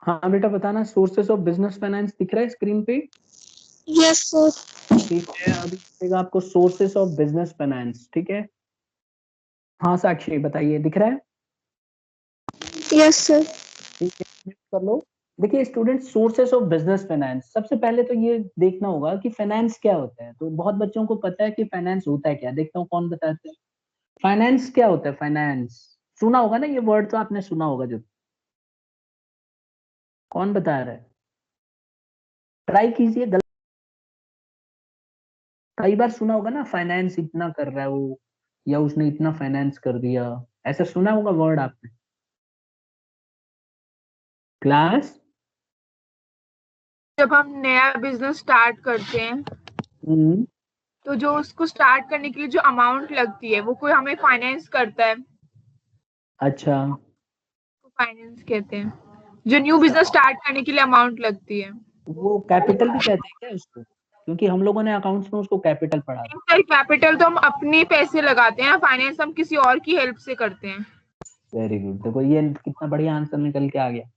हाँ बेटा बताना, सोर्सेस ऑफ बिजनेस फाइनेंस दिख रहा है स्क्रीन पे? Yes sir. ठीक है, अभी दिखेगा आपको सोर्सेस ऑफ बिजनेस फाइनेंस, ठीक है। हाँ साक्षी बताइए, दिख रहा है? Yes sir. ठीक है, mute कर लो। देखिए student, sources of business finance, सबसे पहले तो ये देखना होगा कि फाइनेंस क्या होता है। तो बहुत बच्चों को पता है कि फाइनेंस होता है क्या, देखता हूँ कौन बताते हैं। फाइनेंस क्या होता है? फाइनेंस सुना होगा ना, ये वर्ड तो आपने सुना होगा। जो कौन बता रहा है, ट्राई कीजिए। कई बार सुना होगा ना, फाइनेंस इतना कर रहा है वो, या उसने इतना फाइनेंस कर दिया, ऐसा सुना होगा वर्ड आपने क्लास। जब हम नया बिजनेस स्टार्ट करते हैं हम्म। तो जो उसको स्टार्ट करने के लिए जो अमाउंट लगती है वो कोई हमें फाइनेंस करता है, अच्छा, तो फाइनेंस कहते हैं। जो न्यू बिजनेस स्टार्ट करने के लिए अमाउंट लगती है। वो कैपिटल भी कहते हैं क्या उसको? क्योंकि हम लोगों ने अकाउंट्स में उसको कैपिटल पढ़ा था। सर कैपिटल तो हम अपने पैसे लगाते हैं, फाइनेंस हम किसी और की हेल्प से करते हैं। वेरी गुड, देखो ये कितना बढ़िया आंसर निकल के आ गया।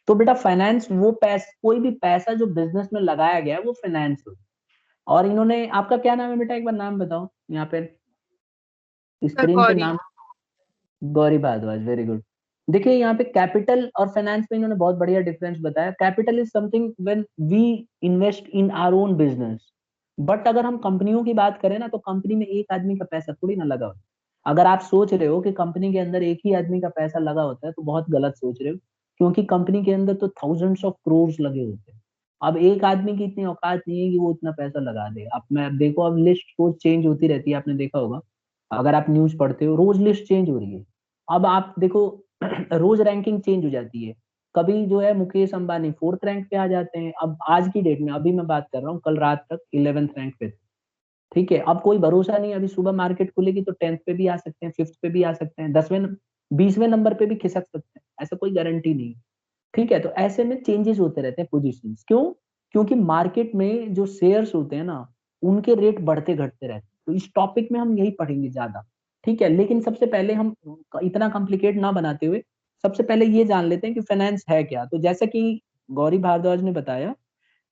तो बेटा फाइनेंस वो पैसा, कोई भी पैसा जो बिजनेस में लगाया गया है वो फाइनेंस हो। और इन्होंने, आपका क्या नाम है बेटा, एक बार नाम बताओ यहाँ पे सर स्क्रीन पे गौरी। नाम। Gauri Bhardwaj, very good. देखिए यहाँ पे कैपिटल और फाइनेंस में इन्होंने बहुत बढ़िया डिफरेंस बताया। Capital is something when we invest in our own business. But अगर हम कंपनियों की बात करें ना, तो कंपनी में एक आदमी का पैसा थोड़ी ना लगा होता। अगर आप सोच रहे हो कि कंपनी के अंदर एक ही आदमी का पैसा लगा होता है, तो बहुत गलत सोच रहे हो। क्योंकि कंपनी के अंदर तो थाउजेंड्स ऑफ क्रोर्स लगे होते हैं। अब एक आदमी की इतनी औकात नहीं है कि वो इतना पैसा लगा दे। अब मैं देखो, अब लिस्ट रोज चेंज होती रहती है, आपने देखा होगा। अगर आप न्यूज पढ़ते हो, रोज लिस्ट चेंज हो रही है। अब आप देखो रोज रैंकिंग चेंज हो जाती है। कभी जो है मुकेश अंबानी 4th रैंक पे आ जाते हैं। अब आज की डेट में, अभी मैं बात कर रहा हूँ, कल रात तक 11th रैंक पे थे। ठीक है, अब कोई भरोसा नहीं, अभी सुबह मार्केट खुलेगी तो 10th पे भी आ सकते हैं, 5th पे भी आ सकते हैं, 20वें नंबर पे भी खिसक सकते हैं, ऐसा कोई गारंटी नहीं। ठीक है, तो ऐसे में चेंजेस होते रहते हैं पोजीशन। क्यों? क्योंकि मार्केट में जो शेयर्स होते हैं ना, उनके रेट बढ़ते घटते रहते हैं। तो इस टॉपिक में हम यही पढ़ेंगे ज्यादा। ठीक है, लेकिन सबसे पहले हम इतना कॉम्प्लिकेट ना बनाते हुए, सबसे पहले ये जान लेते हैं कि फाइनेंस है क्या। तो जैसा कि गौरी भारद्वाज ने बताया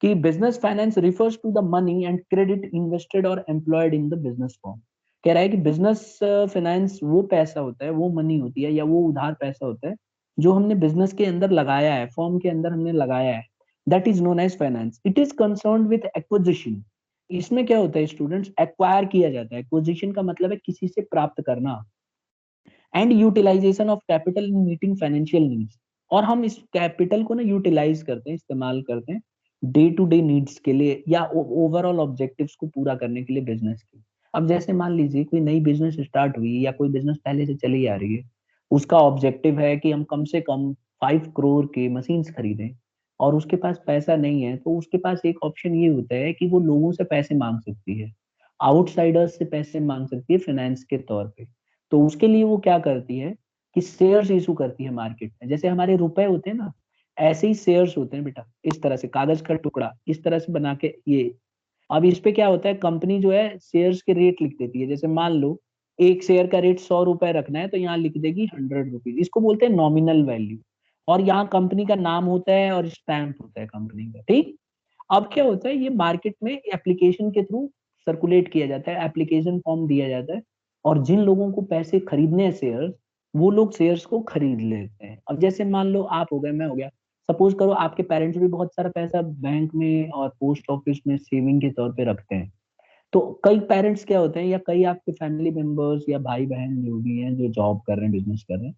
कि business finance refers to the money and credit invested और employed in the business form. कह रहा है कि बिजनेस फाइनेंस वो पैसा होता है, वो मनी होती है, या वो उधार पैसा होता है जो हमने बिजनेस के अंदर लगाया है, फॉर्म के अंदर हमने लगाया है। That is known as finance. It is concern with acquisition. इसमें क्या होता है स्टूडेंट्स, एक्वायर किया जाता है। एक्विजिशन का मतलब है किसी से प्राप्त करना। And utilisation of capital in meeting financial needs. और हम इस कैपिटल को ना यूटिलाइज करते हैं, इस्तेमाल करते हैं डे टू डे नीड्स के लिए, या ओवरऑल ऑब्जेक्टिव्स को पूरा करने के लिए बिजनेस के। अब जैसे मान लीजिए कोई नई बिजनेस स्टार्ट हुई, या कोई बिजनेस पहले से चली आ रही है, उसका ऑब्जेक्टिव है कि हम कम से कम 5 करोड़ के मशीन्स खरीदें, और उसके पास पैसा नहीं है, तो उसके पास एक ऑप्शन ये होता है कि वो लोगों से पैसे मांग सकती है, आउटसाइडर्स से पैसे मांग सकती है फाइनेंस के तौर पे। तो उसके लिए वो क्या करती है कि शेयर्स इशू करती है मार्केट में। जैसे हमारे रुपए होते हैं ना, ऐसे ही शेयर्स होते हैं बेटा, इस तरह से कागज का टुकड़ा इस तरह से बना के ये। अब इस पे क्या होता है, कंपनी जो है शेयर्स के रेट लिख देती है। जैसे मान लो एक शेयर का रेट 100 रुपए रखना है, तो यहाँ लिख देगी 100 रुपीज। इसको बोलते हैं नॉमिनल वैल्यू। और यहाँ कंपनी का नाम होता है और स्टैंप होता है कंपनी का। ठीक। अब क्या होता है, ये मार्केट में एप्लीकेशन के थ्रू सर्कुलेट किया जाता है, एप्लीकेशन फॉर्म दिया जाता है। और जिन लोगों को पैसे खरीदने हैं शेयर, वो लोग शेयर्स को खरीद लेते हैं। अब जैसे मान लो आप हो गए, मैं हो गया, सपोज करो आपके पेरेंट्स भी बहुत सारा पैसा बैंक में और पोस्ट ऑफिस में सेविंग के तौर पे रखते हैं। तो कई पेरेंट्स क्या होते हैं, या कई आपके फैमिली मेंबर्स या भाई बहन जो भी हैं, जो जॉब कर रहे हैं, बिजनेस कर रहे हैं,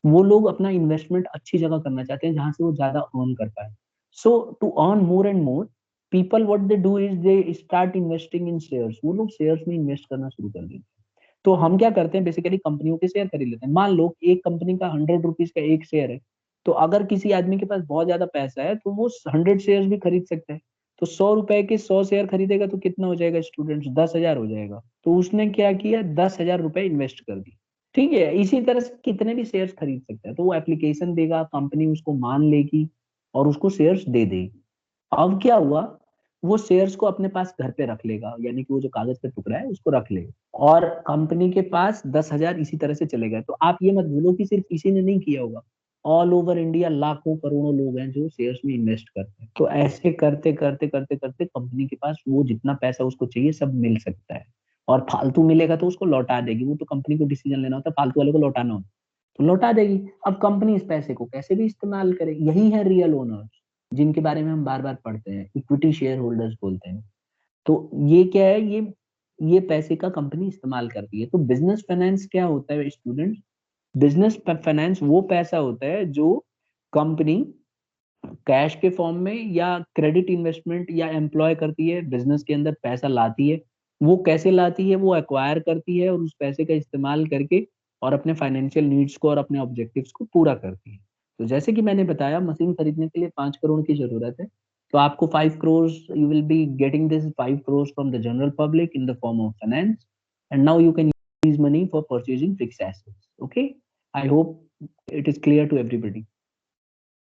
वो लोग अपना इन्वेस्टमेंट अच्छी जगह करना चाहते हैं जहां से वो ज्यादा अर्न कर पाए। So to earn more and more, people what they do is they start investing in shares. वो लोग शेयर्स में इन्वेस्ट करना शुरू कर देते हैं। तो हम क्या करते हैं, बेसिकली कंपनियों के शेयर खरीद लेते हैं। मान लो एक कंपनी का 100 रुपीज का एक शेयर है, तो अगर किसी आदमी के पास बहुत ज्यादा पैसा है, तो वो 100 शेयर भी खरीद सकता है। तो 100 रुपए के 100 शेयर खरीदेगा तो कितना हो जाएगा स्टूडेंट्स, 10,000 हो जाएगा। तो उसने क्या किया, 10,000 रुपए इन्वेस्ट कर दी। ठीक है, इसी तरह से कितने भी शेयर्स खरीद सकता है। तो वो एप्लीकेशन देगा, कंपनी उसको मान लेगी और उसको शेयर्स दे देगी। अब क्या हुआ, वो शेयर्स को अपने पास घर पे रख लेगा, यानी कि वो जो कागज का टुकड़ा है उसको रख लेगा, और कंपनी के पास 10,000 इसी तरह से चले गए। तो आप ये मत भूलो कि सिर्फ इसी ने नहीं किया होगा, ऑल ओवर इंडिया लाखों करोड़ों लोग हैं जो शेयर्स में इन्वेस्ट करते हैं। तो ऐसे करते करते करते करते कंपनी के पास वो जितना पैसा उसको चाहिए सब मिल सकता है, और फालतू मिलेगा तो उसको लौटा देगी। वो तो कंपनी को डिसीजन लेना होता है, फालतू वाले को लौटाना होता है तो लौटा देगी। अब कंपनी इस पैसे को कैसे भी इस्तेमाल करे, यही है रियल ओनर्स, जिनके बारे में हम बार बार पढ़ते हैं, इक्विटी शेयर होल्डर्स बोलते हैं। तो ये क्या है, ये पैसे का कंपनी इस्तेमाल करती है। तो बिजनेस फाइनेंस क्या होता है स्टूडेंट? बिजनेस फाइनेंस वो पैसा होता है जो कंपनी कैश के फॉर्म में या क्रेडिट इन्वेस्टमेंट या एम्प्लॉय करती है, बिजनेस के अंदर पैसा लाती है। वो कैसे लाती है? वो एक्वायर करती है और उस पैसे का इस्तेमाल करके और अपने फाइनेंशियल नीड्स को और अपने ऑब्जेक्टिव्स को पूरा करती है। तो जैसे कि मैंने बताया, मशीन खरीदने के लिए 5 करोड़ की जरूरत है, तो आपको 5 crore, you will be getting this 5 crore from the general public in the form of finance, and now you can use money for purchasing fixed assets. Okay, I hope it is clear to everybody.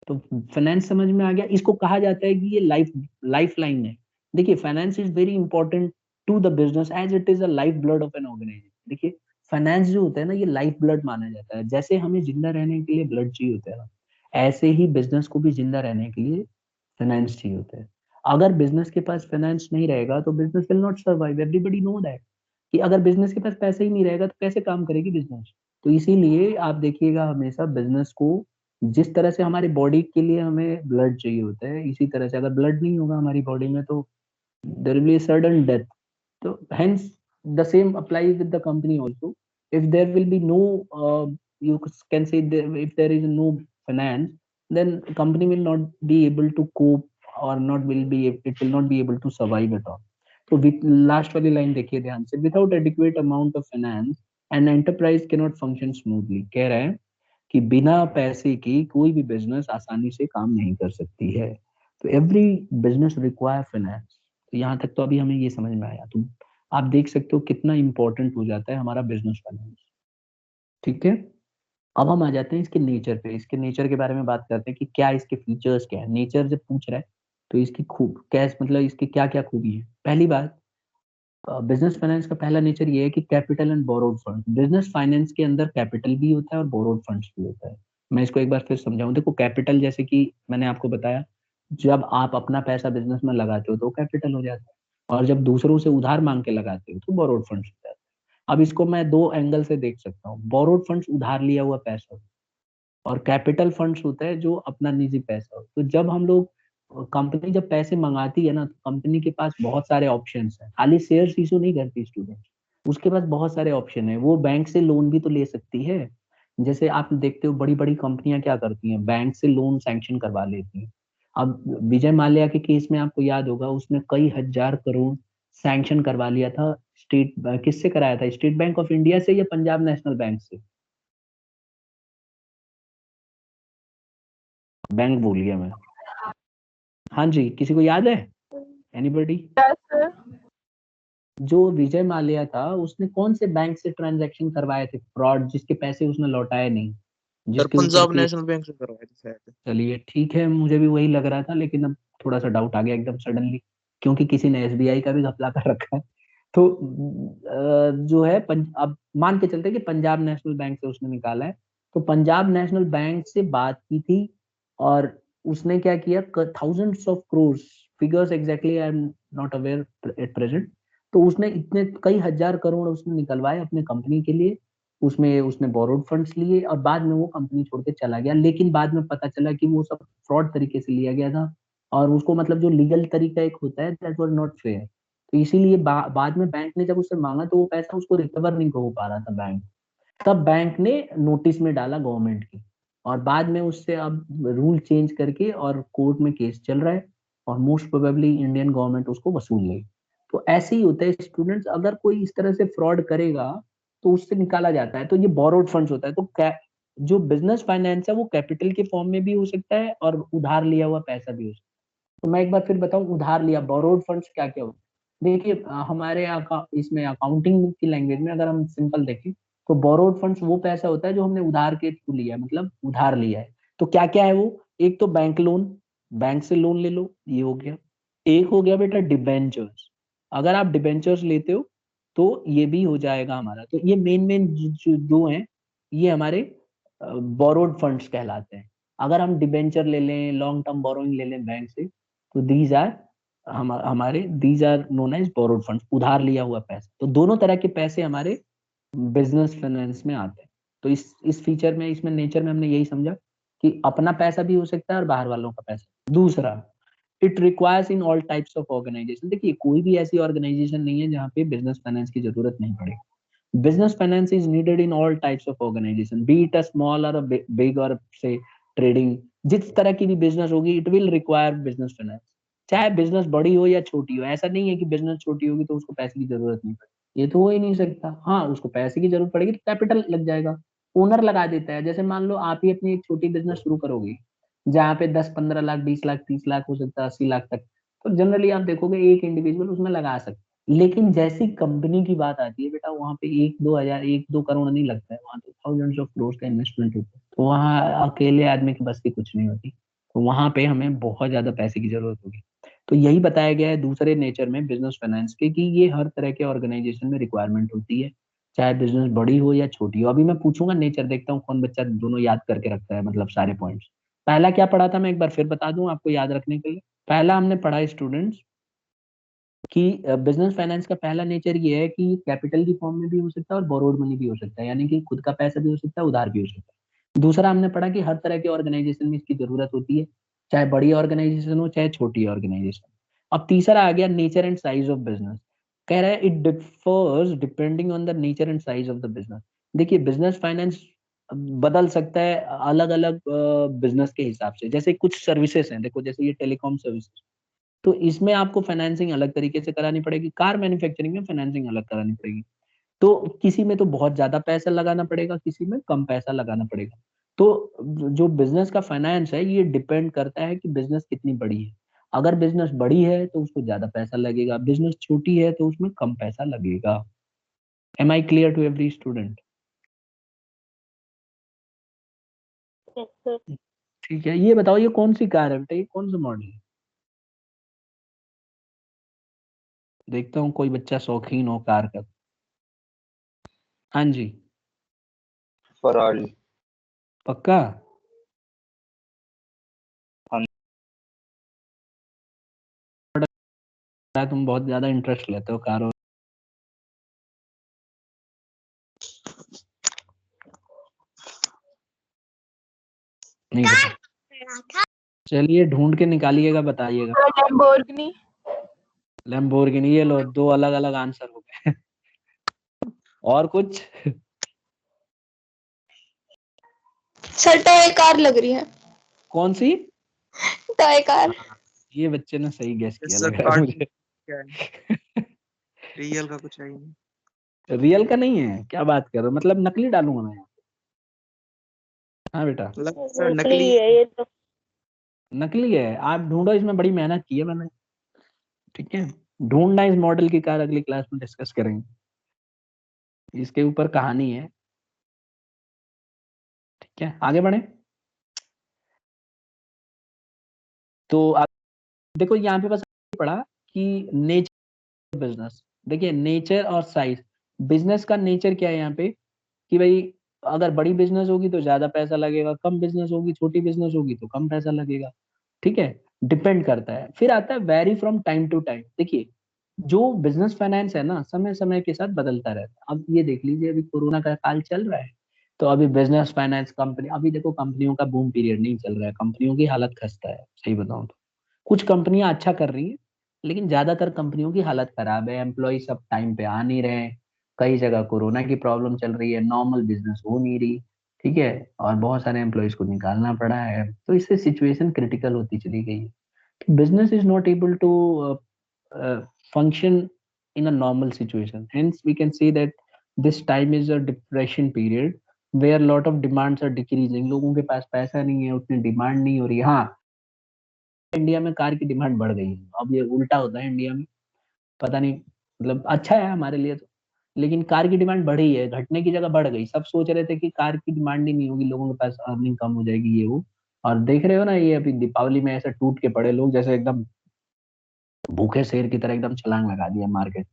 तो finance समझ में आ गया। इसको कहा जाता है कि ये लाइफ लाइन है। देखिए, finance is very important to the business as it is a life blood of an organisation. देखिए, फाइनेंस जो होता है ना, ये लाइफ ब्लड माना जाता है। जैसे हमें जिंदा रहने के लिए ब्लड चाहिए होता है ना, ऐसे ही बिजनेस को भी जिंदा रहने के लिए फाइनेंस चाहिए होता है। अगर बिजनेस के पास फाइनेंस नहीं रहेगा तो business will not survive. Everybody know that कि अगर बिजनेस के पास पैसे ही नहीं रहेगा तो कैसे काम करेगी बिजनेस। तो इसीलिए आप देखिएगा, हमेशा बिजनेस को, जिस तरह से हमारी बॉडी के लिए हमें ब्लड चाहिए होता है, इसी तरह से अगर ब्लड नहीं होगा हमारी बॉडी में तो there will be sudden death. So hence the same applies with the company also. If there will be no, you can say if there is no finance, then company will not be able to cope, or not will be, it will not be able to survive at all. तो last वाली line देखिए ध्यान से, without adequate amount of finance an enterprise can not function smoothly. कह रहे हैं कि बिना पैसे की कोई भी बिजनेस आसानी से काम नहीं कर सकती है। तो एवरी बिजनेस रिक्वायर फाइनेंस। तो यहाँ तक तो अभी हमें ये समझ में आया। तो आप देख सकते हो कितना इंपॉर्टेंट हो जाता है हमारा बिजनेस फाइनेंस। ठीक है, अब हम आ जाते हैं इसके नेचर पे। इसके नेचर के बारे में बात करते हैं कि क्या इसके फीचर्स क्या है। नेचर जब पूछ रहा है तो इसकी खूब कैस मतलब इसकी क्या क्या खूबी है। पहली बात, बिजनेस फाइनेंस का पहला नेचर ये है कि capital and borrowed fund. Business finance के अंदर कैपिटल भी होता है और बोरोड फंड्स भी होता है। मैं इसको एक बार फिर समझाऊं। देखो, कैपिटल जैसे कि मैंने आपको बताया, जब आप अपना पैसा बिजनेस में लगाते हो तो कैपिटल हो जाता है, और जब दूसरों से उधार मांग के लगाते हो तो बोरोड फंड्स हो जाता है। अब इसको मैं दो एंगल से देख सकता हूँ। बोरोड फंड्स उधार लिया हुआ पैसा, और कैपिटल फंड्स होता है जो अपना निजी पैसा हो। तो जब हम लोग, कंपनी जब पैसे मंगाती है ना, तो कंपनी के पास बहुत सारे ऑप्शंस हैं। खाली शेयर्स इशू नहीं करती स्टूडेंट, उसके पास बहुत सारे ऑप्शन है। वो बैंक से लोन भी तो ले सकती है। जैसे आप देखते हो बड़ी बड़ी कंपनियां क्या करती हैं, बैंक से लोन सैंक्शन करवा लेती हैं। अब विजय माल्या के केस में आपको याद होगा, उसने कई हजार करोड़ सैंक्शन करवा लिया था। स्टेट किससे कराया था? स्टेट बैंक ऑफ इंडिया से या पंजाब नेशनल बैंक से? बैंक भूल गया मैं। हाँ जी, किसी को याद है? एनीबॉडी? Yes sir. जो विजय माल्या था, उसने कौन से बैंक से ट्रांजैक्शन करवाए थे फ्रॉड, जिसके पैसे उसने लौटाए नहीं, सर जिसके ऊपर पंजाब केस? नेशनल बैंक से करवाए थे शायद। चलिए ठीक है, मुझे भी वही लग रहा था, लेकिन अब थोड़ा सा डाउट आ गया एकदम सडनली, क्योंकि किसी ने एसबीआई का भी घपला कर रखा है। तो जो है अब मान के चलते हैं कि पंजाब नेशनल बैंक से उसने निकाला है। तो पंजाब नेशनल बैंक से बात की थी, और उसने क्या किया, thousands of crores, figures exactly I am not aware at present. तो उसने इतने कई हजार करोड़ उसने निकलवाए अपने कंपनी के लिए। उसमें उसने बोरोड फंड्स लिए, और बाद में वो कंपनी छोड़ के चला गया। लेकिन बाद में पता चला कि वो सब फ्रॉड तरीके से लिया गया था, और उसको मतलब जो लीगल तरीका एक होता है, दैट वाज नॉट फेयर। तो इसीलिए बाद में बैंक ने जब उससे मांगा तो वो पैसा उसको रिकवर नहीं हो पा रहा था बैंक। तब बैंक ने नोटिस में डाला गवर्नमेंट की, और बाद में उससे अब रूल चेंज करके और कोर्ट में केस चल रहा है, और मोस्ट प्रोबेबली इंडियन गवर्नमेंट उसको वसूल लेगी। तो ऐसे ही होता है स्टूडेंट्स, अगर कोई इस तरह से फ्रॉड करेगा तो उससे निकाला जाता है। तो ये बोरोड फंड्स होता है। तो जो बिजनेस फाइनेंस है वो कैपिटल के फॉर्म में भी हो सकता है और उधार लिया हुआ पैसा भी हो सकता है। तो मैं एक बार फिर बताऊं, उधार लिया बोरोड फंड्स क्या क्या होता है। देखिए, हमारे इसमें अकाउंटिंग की लैंग्वेज में अगर हम सिंपल देखें, तो बोरोड फंड्स वो पैसा होता है जो हमने उधार के थ्रू लिया है, मतलब उधार लिया है। तो क्या क्या है वो? एक तो बैंक लोन, बैंक से लोन ले लो, ये हो गया। एक हो गया बेटा डिबेंचर्स, अगर आप डिबेंचर्स लेते हो तो ये भी हो जाएगा हमारा। तो ये मेन मेन जो हैं, ये हमारे बोरोड फंड्स कहलाते हैं। अगर हम डिबेंचर ले लें, लॉन्ग टर्म बोरोइंग ले लें बैंक से, तो these are known as borrowed funds, उधार लिया हुआ पैसा। तो दोनों तरह के पैसे हमारे बिजनेस फाइनेंस में आते हैं। तो इस फीचर में, इसमें नेचर में हमने यही समझा कि अपना पैसा भी हो सकता है और बाहर वालों का पैसा। दूसरा, it requires in all types of organisation. देखिए, कोई भी ऐसी ऑर्गेनाइजेशन नहीं है जहाँ पे बिजनेस फाइनेंस की जरूरत नहीं पड़े। business finance is needed in all types of organization, be it a small or a big or say trading। जिस तरह की भी बिजनेस होगी, it will require business finance, चाहे बिजनेस बड़ी हो या छोटी हो। ऐसा नहीं है कि बिजनेस छोटी होगी तो उसको पैसे की जरूरत नहीं पड़ेगी, ये तो हो ही नहीं सकता। हाँ, उसको पैसे की जरूरत पड़ेगी तो कैपिटल लग जाएगा, ओनर लगा देता है। जैसे मान लो आप ही अपनी एक छोटी बिजनेस शुरू करोगे, जहाँ पे 10-15 लाख, 20 लाख, 30 लाख हो सकता है, 80 लाख तक, तो जनरली आप देखोगे एक इंडिविजुअल उसमें लगा सकते। लेकिन जैसी कंपनी की बात आती है बेटा, वहां पे 1-2 हजार, 1-2 करोड़ नहीं लगता है, वहां तो थाउजेंड्स ऑफ करोड़ का इन्वेस्टमेंट होता है। तो वहां अकेले आदमी की बस की कुछ नहीं होती, तो वहां पे हमें बहुत ज्यादा पैसे की जरूरत होगी। तो यही बताया गया है दूसरे नेचर में बिजनेस फाइनेंस के, कि ये हर तरह के ऑर्गेनाइजेशन में रिक्वायरमेंट होती है, चाहे बिजनेस बड़ी हो या छोटी हो। अभी मैं पूछूंगा नेचर, देखता हूँ कौन बच्चा दोनों याद करके रखता है, मतलब सारे पॉइंट्स। पहला क्या पढ़ा था, मैं एक बार फिर बता दूं आपको याद रखने के लिए। पहला हमने पढ़ा स्टूडेंट्स कि बिजनेस फाइनेंस का पहला नेचर ये है कि कैपिटल की फॉर्म में भी हो सकता है और बोरोड मनी भी हो सकता है, यानी कि खुद का पैसा भी हो सकता है, उधार भी हो सकता है। दूसरा हमने पढ़ा कि हर तरह के ऑर्गेनाइजेशन में इसकी जरूरत होती है, चाहे बड़ी ऑर्गेनाइजेशन हो चाहे छोटी ऑर्गेनाइजेशन। अब तीसरा आ गया nature and size of business. कह रहा है it differs depending on the nature and size of the business. देखिए, बिजनेस फाइनेंस बदल सकता है अलग अलग बिजनेस के हिसाब से। जैसे कुछ सर्विसेज हैं, देखो जैसे ये टेलीकॉम सर्विसेज, तो इसमें आपको फाइनेंसिंग अलग तरीके से करानी पड़ेगी। कार मैन्युफैक्चरिंग में फाइनेंसिंग अलग करानी पड़ेगी। तो किसी में तो बहुत ज्यादा पैसा लगाना पड़ेगा, किसी में कम पैसा लगाना पड़ेगा। तो जो बिजनेस का फाइनेंस है, ये डिपेंड करता है कि बिजनेस कितनी बड़ी है। अगर बिजनेस बड़ी है तो उसको ज्यादा पैसा लगेगा, बिजनेस छोटी है तो उसमें कम पैसा लगेगा। Am I clear to every student? Yes, sir. ठीक है, ये बताओ ये कौन सी कार है बेटा, ये कौन सा मॉडल है? देखता हूँ कोई बच्चा शौकीन हो कार का। हाँ जी, फरारी। पक्का? हाँ। तुम बहुत ज्यादा इंटरेस्ट लेते हो कारों। नहीं पता, चलिए ढूंढ के निकालिएगा, बताइएगा। लैम्बोर्गिनी। लैम्बोर्गिनी, ये लो, दो अलग अलग आंसर हो गए। और कुछ? सर टॉय कार लग रही है, कौन सी? Toy car. ये बच्चे ने सही गेस किया सर लग रहा है मुझे। क्या है, रियल का कुछ है ही नहीं। रियल का नहीं है? क्या बात कर रहे हो, मतलब नकली डालूंगा मैं यहाँ? हाँ बेटा, सर नकली है ये तो। नकली है। आप ढूंढो, इसमें बड़ी मेहनत की है मैंने। ठीक है, ढूंढना इस मॉडल की कार अगली क्लास में डिस्कस करेंगे, इसके ऊपर कहानी है। ठीक है, आगे बढ़े। तो आप देखो यहाँ पे बस पढ़ा कि नेचर बिजनेस। देखिए, नेचर और साइज, बिजनेस का नेचर क्या है यहाँ पे, कि भाई अगर बड़ी बिजनेस होगी तो ज्यादा पैसा लगेगा, कम बिजनेस होगी, छोटी बिजनेस होगी तो कम पैसा लगेगा। ठीक है, डिपेंड करता है। फिर आता है vary from time to time. देखिए, जो बिजनेस फाइनेंस है ना, समय समय के साथ बदलता रहता है। अब ये देख लीजिए, अभी कोरोना का काल चल रहा है, तो अभी बिजनेस फाइनेंस कंपनी, अभी देखो कंपनियों का बूम पीरियड नहीं चल रहा है, कंपनियों की हालत खस्ता है, सही बताऊं तो। कुछ कंपनियां अच्छा कर रही हैं, लेकिन ज्यादातर कंपनियों की हालत खराब है, एम्प्लॉय सब टाइम पे आ नहीं रहे हैं, कई जगह कोरोना की प्रॉब्लम चल रही है, नॉर्मल बिजनेस हो नहीं रही। ठीक है, और बहुत सारे एम्प्लॉयज को निकालना पड़ा है, तो इससे सिचुएशन क्रिटिकल होती चली गई है। Business is not able to function in a normal situation. Hence, we can say that this time is a depression period where lot of demands are decreasing. लोगों के पास पैसा नहीं है, उतनी डिमांड नहीं हो रही है। हाँ, इंडिया में कार की डिमांड बढ़ गई है। अब ये उल्टा होता है इंडिया में, पता नहीं, मतलब अच्छा है हमारे लिए तो, लेकिन कार की डिमांड बढ़ी है, घटने की जगह बढ़ गई। सब सोच रहे थे कि कार की डिमांड ही नहीं होगी, लोगों के पास अर्निंग कम हो जाएगी, ये वो। और देख रहे हो ना, ये अभी दीपावली में ऐसे टूट के पड़े लोग, जैसे एकदम भूखे शेर की तरह एकदम छलांग लगा दिया मार्केट,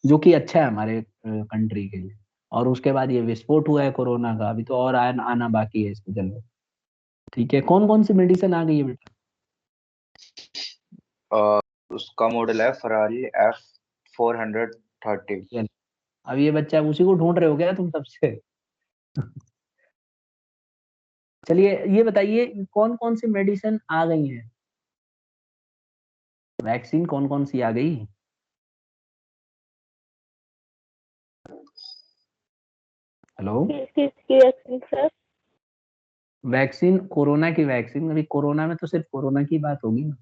जो कि अच्छा है हमारे कंट्री के लिए। और उसके बाद ये विस्फोट हुआ है कोरोना का, अभी तो और आना बाकी है इसके जल्द। ठीक है, कौन कौन सी मेडिसिन आ गई है बेटा? उसका मॉडल है फरारी F430। अब ये बच्चा उसी को ढूंढ रहे हो क्या तुम सबसे? चलिए ये बताइए कौन कौन सी मेडिसिन आ गई हैं, वैक्सीन कौन कौन सी आ गई? हेलो, किसकी वैक्सीन सर? वैक्सीन कोरोना की वैक्सीन, अभी कोरोना में तो सिर्फ कोरोना की बात होगी ना।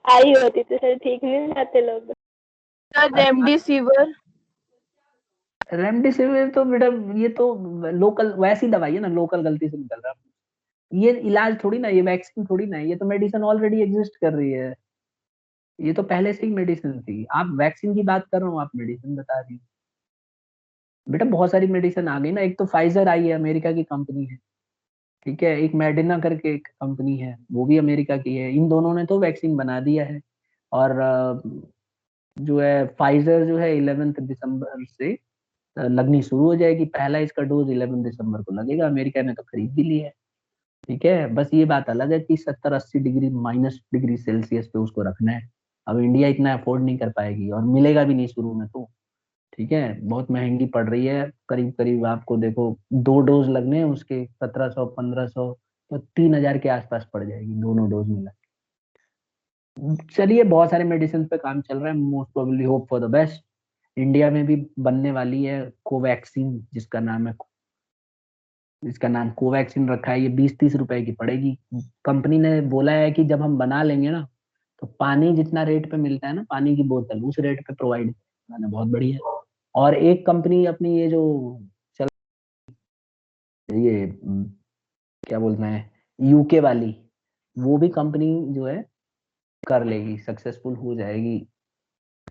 आई होती तो सर ठीक नहीं जाते लोग। Sir remdesivir. रेमडेसिविर तो बेटा ये तो लोकल वैसी दवाई है ना, लोकल गलती से निकल रहा है। ये इलाज थोड़ी ना, ये वैक्सीन थोड़ी ना, ये तो मेडिसिन ऑलरेडी एग्जिस्ट कर रही है। ये तो पहले से ही मेडिसिन थी, आप वैक्सीन की बात कर रहे हो, आप मेडिसिन बता रही हो। बेटा बहुत सारी मेडिसिन आ गई ना, एक तो फाइजर आई है, अमेरिका की कंपनी है। ठीक है, एक मेडिना करके एक कंपनी है, वो भी अमेरिका की है। इन दोनों ने तो वैक्सीन बना दिया है। और जो है फाइजर जो है 11 दिसंबर से लगनी शुरू हो जाएगी, पहला इसका डोज 11 दिसंबर को लगेगा, अमेरिका ने तो खरीद भी लिया है। ठीक है, बस ये बात अलग है कि 70-80 डिग्री -डिग्री सेल्सियस पे उसको रखना है। अब इंडिया इतना अफोर्ड नहीं कर पाएगी, और मिलेगा भी नहीं शुरू में तो। ठीक है, बहुत महंगी पड़ रही है, करीब करीब आपको देखो 2 डोज लगने हैं उसके 1700 1500, तो 3000 के आसपास पड़ जाएगी दोनों डोज मिला। चलिए बहुत सारे मेडिसिन पे काम चल रहा है, most probably hope for the best. India में भी बनने वाली है कोवैक्सीन, जिसका नाम कोवैक्सीन रखा है। ये 20-30 रुपए की पड़ेगी। कंपनी ने बोला है कि जब हम बना लेंगे ना, तो पानी जितना रेट पे मिलता है ना, पानी की बोतल उस रेट पे प्रोवाइड करना, बहुत बढ़िया। और एक कंपनी अपनी ये जो चल ये क्या बोलते हैं यूके वाली, वो भी कंपनी जो है कर लेगी, सक्सेसफुल हो जाएगी।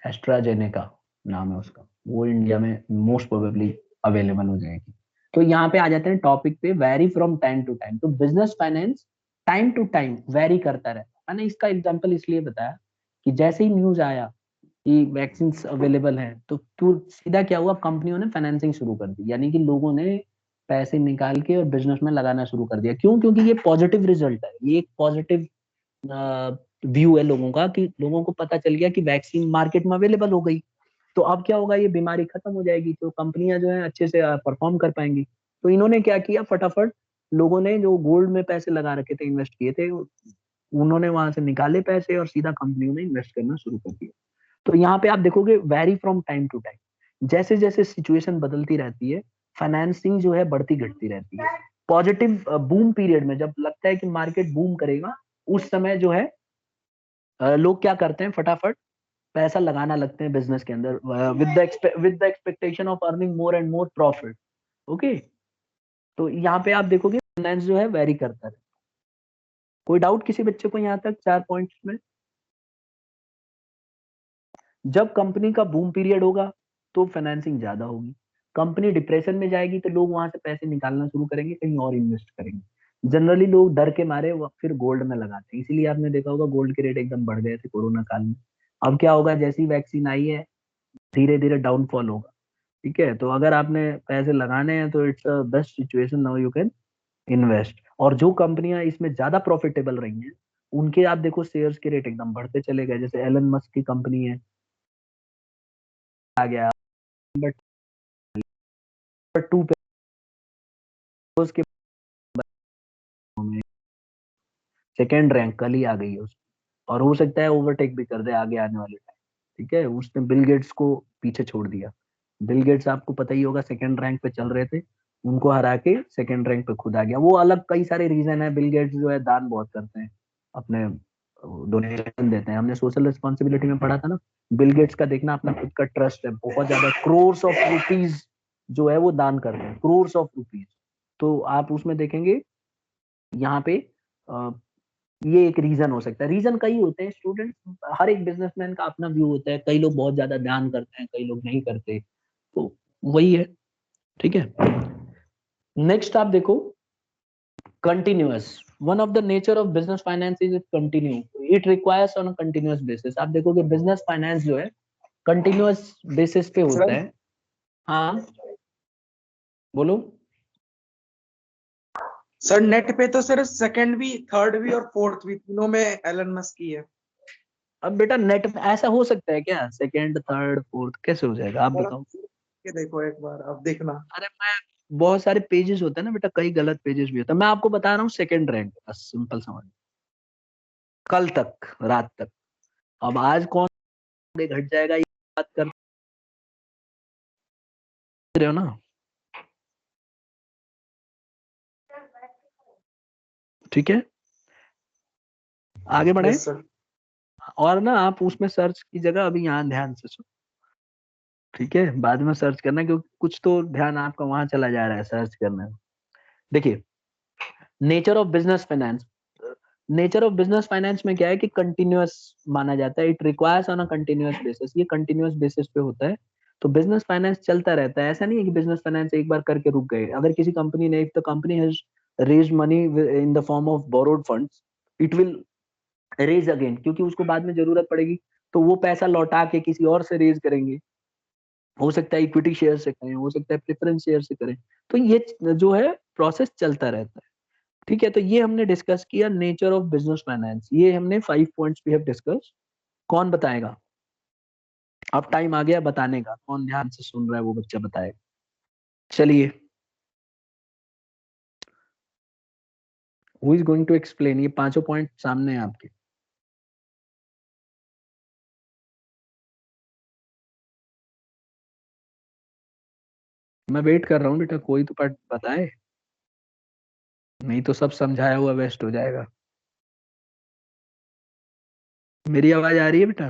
एस्ट्राजेनेका नाम है उसका, वो इंडिया में मोस्ट प्रोबेबली अवेलेबल हो जाएगी। तो यहाँ पे आ जाते हैं टॉपिक पे, vary from time to time. तो business finance time to time vary करता रहता है। मैंने इसका एग्जांपल इसलिए बताया कि जैसे ही न्यूज आया कि वैक्सीन अवेलेबल है, तो सीधा क्या हुआ, कंपनियों ने फाइनेंसिंग शुरू कर दी, यानी कि लोगों ने पैसे निकाल के और बिजनेस में लगाना शुरू कर दिया। क्यों? क्योंकि ये पॉजिटिव रिजल्ट है, ये एक पॉजिटिव व्यू है लोगों का, कि लोगों को पता चल गया कि वैक्सीन मार्केट में अवेलेबल हो गई, तो अब क्या होगा, ये बीमारी खत्म हो जाएगी, तो कंपनियां जो है अच्छे से परफॉर्म कर पाएंगी। तो इन्होंने क्या किया, फटाफट लोगों ने जो गोल्ड में पैसे लगा रखे थे, इन्वेस्ट किए थे, उन्होंने वहां से निकाले पैसे और सीधा कंपनियों में इन्वेस्ट करना शुरू कर दिया। तो यहाँ पे आप देखोगे vary from time to time, जैसे जैसे सिचुएशन बदलती रहती है, फाइनेंसिंग जो है बढ़ती घटती रहती है। पॉजिटिव बूम पीरियड में जब लगता है कि मार्केट बूम करेगा, उस समय जो है लोग क्या करते हैं, फटाफट पैसा लगाना लगते हैं बिजनेस के अंदर, with the expectation of earning more and more profit. Okay, तो यहाँ पे आप देखोगे फाइनेंस जो है वेरी करता है। कोई डाउट किसी बच्चे को यहाँ तक 4 पॉइंट्स में? जब कंपनी का बूम पीरियड होगा तो फाइनेंसिंग ज्यादा होगी, कंपनी डिप्रेशन में जाएगी तो लोग वहां से पैसे निकालना शुरू करेंगे, कहीं और इन्वेस्ट करेंगे। जनरली लोग डर के मारे वो फिर गोल्ड में लगाते हैं, इसीलिए आपने देखा होगा गोल्ड के रेट एकदम बढ़ गए थे कोरोना काल में। अब क्या होगा, जैसी वैक्सीन आई है धीरे धीरे डाउनफॉल होगा। ठीक है, तो अगर आपने पैसे लगाने हैं तो it's best situation now you can invest. और जो कंपनियां इसमें ज्यादा प्रॉफिटेबल रही हैं, उनके आप देखो शेयर्स के रेट एकदम बढ़ते चले गए, जैसे एलन मस्क की कंपनी है, आ गया नंबर 2 पे, उसके सेकेंड रैंक कल ही आ गई है उसकी, और हो सकता है ओवरटेक भी कर दे आगे आने वाले टाइम। ठीक है, उसने बिल गेट्स को पीछे छोड़ दिया। बिल गेट्स आपको पता ही होगा सेकंड रैंक पे चल रहे थे, उनको हरा के सेकंड रैंक पे खुद आ गया। वो अलग कई सारे रीजन है। बिल गेट्स जो है दान बहुत करते हैं, अपने डोनेशन देते हैं, हमने सोशल रिस्पॉन्सिबिलिटी में पढ़ा था ना। बिल गेट्स का देखना, अपना खुद का ट्रस्ट है, बहुत ज्यादा क्रोर्स ऑफ रुपीज जो है वो दान करते हैं, क्रोर्स ऑफ रुपीज। तो आप उसमें देखेंगे यहाँ पे ये एक रीजन हो सकता है। रीजन कई होते हैं स्टूडेंट, हर एक बिजनेसमैन का अपना व्यू होता है, कई लोग बहुत ज्यादा ध्यान करते हैं, कई लोग नहीं करते, तो वही है। ठीक है, नेक्स्ट आप देखो continuous. One of the nature of business finance is it continue, it requires on a continuous basis. आप देखोगे बिजनेस फाइनेंस जो है कंटिन्यूअस बेसिस पे होता सर है। हाँ बोलो। सर नेट पे तो सर सेकंड भी, थर्ड भी और फोर्थ भी तीनों में एलन मस्क की है। अब बेटा नेट में ऐसा हो सकता है क्या? सेकंड थर्ड फोर्थ कैसे हो जाएगा, आप सर बताओ। ये देखो एक बार, अब देखना। अरे मैं, बहुत सारे पेजेस होते हैं ना बेटा, कई गलत पेजेस भी होते हैं। मैं आपको बता रहा हूँ सेकंड रैंक, बस सिंपल समझ। कल तक रात तक, अब आज कौन आगे घट जाएगा ये बात कर रहे हो ना। ठीक है, आगे बढ़े। Yes sir. और ना आप उसमें सर्च की जगह अभी यहाँ ध्यान से सुनो, ठीक है? बाद में सर्च करना, क्योंकि कुछ तो ध्यान आपका वहां चला जा रहा है सर्च करने में। देखिए, nature of business finance. Nature of business finance में क्या है कि कंटिन्यूअस माना जाता है, it requires on a continuous basis, ये कंटिन्यूअस बेसिस पे होता है। तो बिजनेस फाइनेंस चलता रहता है, ऐसा नहीं है कि बिजनेस फाइनेंस एक बार करके रुक गए। अगर किसी कंपनी ने, if the company has raise money in the form of borrowed funds, it will raise again, क्योंकि उसको बाद में जरूरत पड़ेगी, तो वो पैसा लौटा के किसी और से रेज करेंगे। हो सकता है इक्विटी शेयर से करें, हो सकता है प्रेफरेंस शेयर से करें। तो ये जो है प्रोसेस चलता रहता है। ठीक है, तो ये हमने डिस्कस किया नेचर ऑफ बिजनेस फाइनेंस, ये हमने 5 पॉइंट्स वी हैव डिस्कस। कौन बताएगा? अब टाइम आ गया बताने का, कौन ध्यान से सुन रहा है वो बच्चा बताएगा। चलिए, who is going to explain? ये पांचों पॉइंट सामने है आपके। मैं वेट कर रहा हूँ बेटा, कोई तो पार्ट बताए, नहीं तो सब समझाया हुआ वेस्ट हो जाएगा। मेरी आवाज आ रही है बेटा?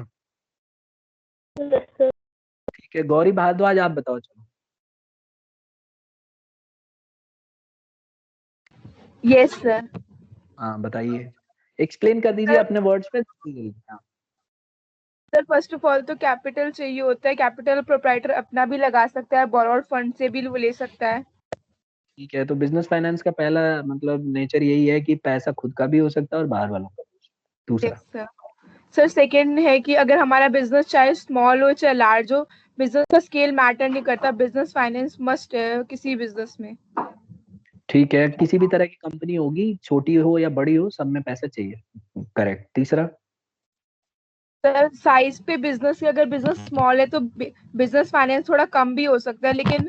ठीक है, गौरी भारद्वाज आप बताओ चलो। Yes sir. हाँ बताइए, एक्सप्लेन कर दीजिए अपने वर्ड्स में। हाँ, सर फर्स्ट ऑफ ऑल तो कैपिटल चाहिए होता है। कैपिटल प्रोप्राइटर अपना भी लगा सकता है, बोरोड फंड से भी वो ले सकता है। ठीक है, तो बिजनेस फाइनेंस का पहला मतलब नेचर यही है कि पैसा खुद का भी हो सकता है और बाहर वालों का भी हो सकता है। दूसरा, यस सर। सर सेकेंड है कि अगर हमारा बिजनेस चाहे स्मॉल हो चाहे लार्ज हो, बिजनेस का स्केल मैटर नहीं करता, बिजनेस फाइनेंस मस्ट है किसी बिजनेस में। ठीक है, किसी भी तरह की कंपनी होगी, छोटी हो या बड़ी हो, सब में पैसा चाहिए। करेक्ट। तीसरा, सर साइज पे बिजनेस है, अगर बिजनेस स्मॉल है तो बिजनेस फाइनेंस थोड़ा कम भी हो सकता है, लेकिन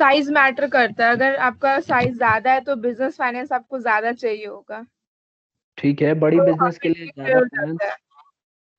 साइज मैटर करता है। अगर आपका साइज ज्यादा है तो बिजनेस फाइनेंस आपको ज्यादा चाहिए होगा। ठीक है, बड़ी तो बिजनेस के लिए पे ज्यादा हो जाता फाइनेंस। है।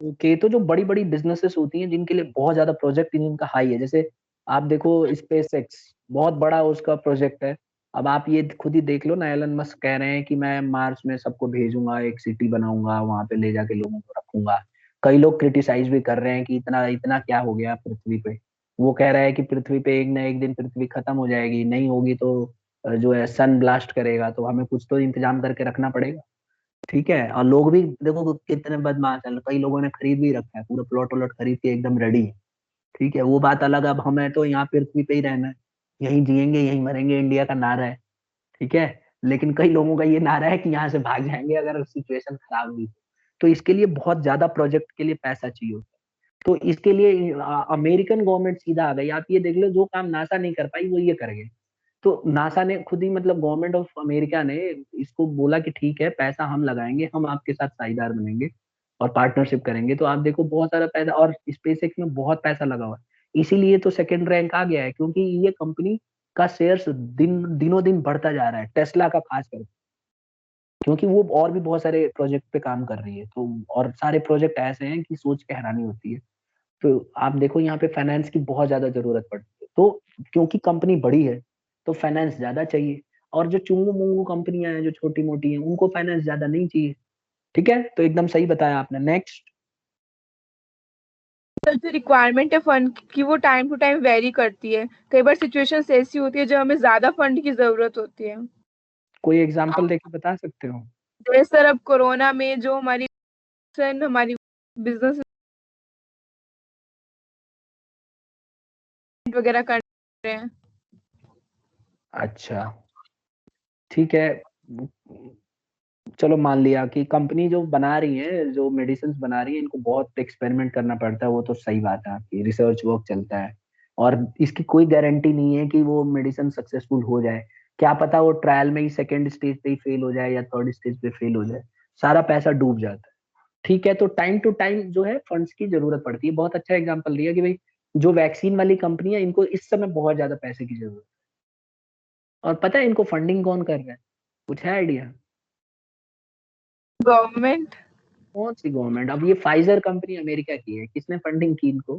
ओके, तो जो बड़ी बड़ी बिजनेसेस होती हैं जिनके लिए बहुत ज्यादा प्रोजेक्ट जिनका हाई है, जैसे आप देखो स्पेस एक्स, बहुत बड़ा उसका प्रोजेक्ट है। अब आप ये खुद ही देख लो ना, एलन मस्क कह रहे हैं कि मैं मार्स में सबको भेजूंगा, एक सिटी बनाऊंगा, वहां पे ले जाके लोगों को रखूंगा। कई लोग क्रिटिसाइज भी कर रहे हैं कि इतना इतना क्या हो गया पृथ्वी पे। वो कह रहा है कि पृथ्वी पे एक ना एक दिन पृथ्वी खत्म हो जाएगी, नहीं होगी तो जो है सन ब्लास्ट करेगा, तो हमें कुछ तो इंतजाम करके रखना पड़ेगा। ठीक है, और लोग भी देखो कितने बदमाश हैं, कई लोगों ने खरीद भी रखा है, पूरा प्लॉट व्लॉट खरीद के एकदम रेडी है। ठीक है, वो बात अलग। अब हमें तो यहाँ पृथ्वी पे ही रहना है, यहीं जिएंगे यहीं मरेंगे, इंडिया का नारा है। ठीक है, लेकिन कई लोगों का ये नारा है कि यहाँ से भाग जाएंगे अगर सिचुएशन खराब हुई। तो इसके लिए बहुत ज्यादा प्रोजेक्ट के लिए पैसा चाहिए होता है। तो इसके लिए अमेरिकन गवर्नमेंट सीधा आ गई। आप ये देख लो, जो काम नासा नहीं कर पाई वो ये कर गए। तो नासा ने खुद ही, मतलब गवर्नमेंट ऑफ अमेरिका ने इसको बोला कि ठीक है, पैसा हम लगाएंगे, हम आपके साथ साझेदार बनेंगे और पार्टनरशिप करेंगे। तो आप देखो बहुत सारा पैसा, और स्पेसएक्स में बहुत पैसा लगा हुआ है। इसीलिए तो सेकंड रैंक आ गया है, क्योंकि ये कंपनी का शेयर्स दिनों दिन बढ़ता जा रहा है, टेस्ला का खास करके, क्योंकि वो और भी बहुत सारे प्रोजेक्ट पे काम कर रही है। तो और सारे प्रोजेक्ट ऐसे हैं कि सोच के हैरानी होती है। तो आप देखो यहाँ पे फाइनेंस की बहुत ज्यादा जरूरत पड़ती है। तो क्योंकि कंपनी बड़ी है तो फाइनेंस ज्यादा चाहिए, और जो चुंगू मुंगू कंपनियां हैं जो छोटी मोटी हैं उनको फाइनेंस ज्यादा नहीं चाहिए। ठीक है, तो एकदम सही बताया आपने। नेक्स्ट, सर जो रिक्वायरमेंट है फंड की वो टाइम टू टाइम वेरी करती है। कई बार सिचुएशंस ऐसी होती है जब हमें ज्यादा फंड की जरूरत होती है। कोई एग्जांपल देके बता सकते हो? जैसे सर अब कोरोना में जो हमारी बिजनेस वगैरह कर रहे हैं। अच्छा, ठीक है, चलो मान लिया कि कंपनी जो बना रही है, जो मेडिसिन बना रही है, इनको बहुत एक्सपेरिमेंट करना पड़ता है, वो तो सही बात है, आपकी रिसर्च वर्क चलता है, और इसकी कोई गारंटी नहीं है कि वो मेडिसिन सक्सेसफुल हो जाए। क्या पता वो ट्रायल में ही सेकेंड स्टेज पे ही फेल हो जाए या थर्ड स्टेज पे फेल हो जाए, सारा पैसा डूब जाता है। ठीक है, तो टाइम टू टाइम जो है फंड्स की जरूरत पड़ती है। बहुत अच्छा एग्जांपल दिया कि भाई जो वैक्सीन वाली कंपनी है, इनको इस समय बहुत ज्यादा पैसे की जरूरत है, और पता है इनको फंडिंग कौन कर रहा है? कुछ है आइडिया? गवर्नमेंट। कौन सी गवर्नमेंट? अब ये फाइजर कंपनी अमेरिका की है, किसने फंडिंग की इनको?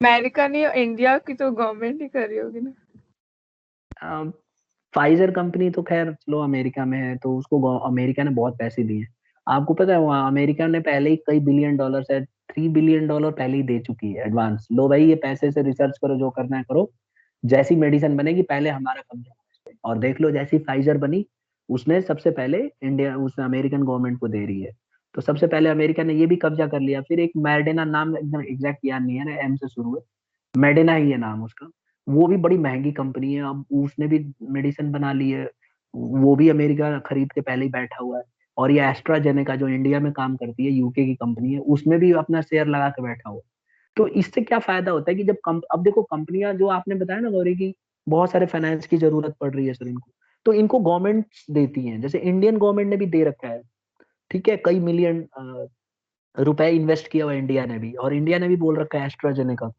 अमेरिका नहीं, इंडिया की तो गवर्नमेंट ही कर रही होगी ना। फाइजर कंपनी तो खैर चलो अमेरिका में है, तो उसको अमेरिका ने बहुत पैसे दिए हैं। आपको पता है वहाँ अमेरिका ने पहले ही कई बिलियन डॉलर, शायद $3 बिलियन पहले ही दे चुकी है एडवांस। लो भाई, ये पैसे से रिसर्च करो, जो करना है करो, जैसी मेडिसिन बनेगी पहले हमारा कब्जा है इस पे। और देख लो जैसी फाइजर बनी, उसने सबसे पहले इंडिया, उसने अमेरिकन गवर्नमेंट को दे रही है। तो सबसे पहले अमेरिका ने ये भी कब्जा कर लिया। फिर एक मैर्डेना, नाम एकदम एग्जैक्ट याद नहीं है, एम से शुरू है, मेडेना ही है नाम उसका। वो भी बड़ी महंगी कंपनी है, अब उसने भी मेडिसिन बना ली है, वो भी अमेरिका खरीद के पहले ही बैठा हुआ है। और ये एस्ट्राजेनेका जो इंडिया में काम करती है, यूके की कंपनी है, उसमें भी अपना शेयर लगा के बैठा हुआ है। तो इससे क्या फायदा होता है कि जब अब देखो कंपनियां, जो आपने बताया ना गौरी की बहुत सारे फाइनेंस की जरूरत पड़ रही है सर इनको, तो इनको गवर्नमेंट देती है, जैसे इंडियन गवर्नमेंट ने भी दे रखा है। ठीक है, कई मिलियन रुपए इन्वेस्ट किया हुआ है इंडिया ने भी, और इंडिया ने भी बोल रखा है एस्ट्राजेनेका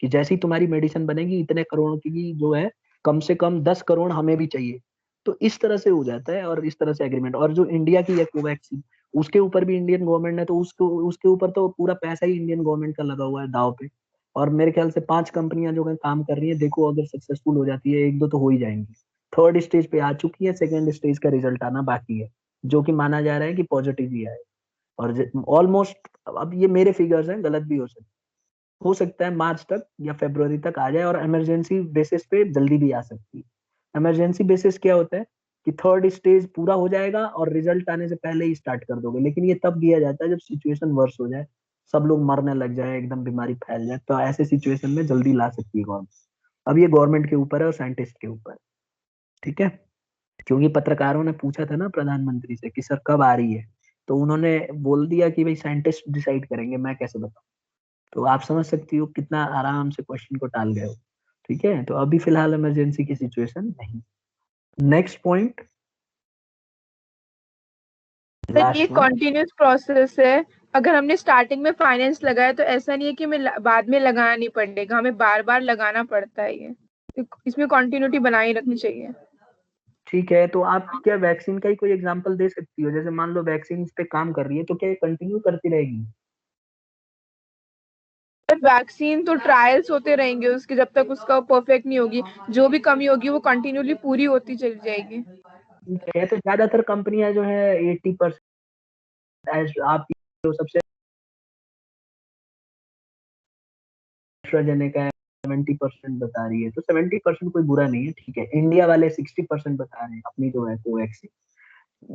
कि जैसी तुम्हारी मेडिसिन बनेगी इतने करोड़ की जो है, कम से कम 10 करोड़ हमें भी चाहिए। तो इस तरह से हो जाता है, और इस तरह से एग्रीमेंट। और जो इंडिया की है कोवैक्सीन, उसके ऊपर भी इंडियन गवर्नमेंट ने, तो उसको उसके ऊपर तो पूरा पैसा ही इंडियन गवर्नमेंट का लगा हुआ है दाव पे। और मेरे ख्याल से 5 कंपनियां जो है काम कर रही है, देखो अगर सक्सेसफुल हो जाती है, एक दो तो हो ही जाएंगी। थर्ड स्टेज पे आ चुकी है, सेकेंड स्टेज का रिजल्ट आना बाकी है, जो कि माना जा रहा है कि पॉजिटिव ही आए। और ऑलमोस्ट, अब ये मेरे फिगर्स हैं, गलत भी हो सकता है मार्च तक या फरवरी तक आ जाए, और इमरजेंसी बेसिस पे जल्दी भी आ सकती है। इमरजेंसी बेसिस क्या होता है कि थर्ड स्टेज पूरा हो जाएगा और रिजल्ट आने से पहले ही स्टार्ट कर दोगे, लेकिन ये तब दिया जाता है जब सिचुएशन वर्स हो जाए, सब लोग मरने लग जाए, एकदम बीमारी फैल जाए, तो ऐसे सिचुएशन में जल्दी ला सकती है गवर्नमेंट। अब ये गवर्नमेंट के ऊपर है और साइंटिस्ट के ऊपर। ठीक है, क्योंकि पत्रकारों ने पूछा था ना प्रधानमंत्री से कि सर कब आ रही है, तो उन्होंने बोल दिया कि भाई साइंटिस्ट डिसाइड करेंगे, मैं कैसे बताऊं। तो आप समझ सकती हो कितना आराम से क्वेश्चन को टाल गए हो। ठीक है, तो अभी फिलहाल इमरजेंसी की सिचुएशन नहीं। नेक्स्ट पॉइंट, सर ये लास्ट वन। कॉन्टिन्यूस प्रोसेस है। अगर हमने स्टार्टिंग में फाइनेंस लगाया तो ऐसा नहीं है कि हमें बाद में लगाना नहीं पड़ेगा, हमें बार बार लगाना पड़ता है ये। तो इसमें कंटिन्यूटी बनाए रखनी चाहिए। ठीक है, तो आप क्या वैक्सीन का ही कोई एग्जांपल दे सकती हो? जैसे मान लो वैक्सीन पे काम कर रही है, तो क्या ये कंटिन्यू करती रहेगी? सर वैक्सीन तो ट्रायल्स होते रहेंगे उसके, जब तक उसका परफेक्ट नहीं होगी, जो भी कमी होगी वो कंटिन्यूली पूरी होती चली जाएगी। ठीक है, तो ज्यादातर कंपनियां जो है 80%, आप जो सबसे एस्ट्राजेनेका है 70% बता रही है, तो 70% कोई बुरा नहीं है। ठीक है, इंडिया वाले 60% बता रहे हैं अपनी जो है कोवैक्सीन,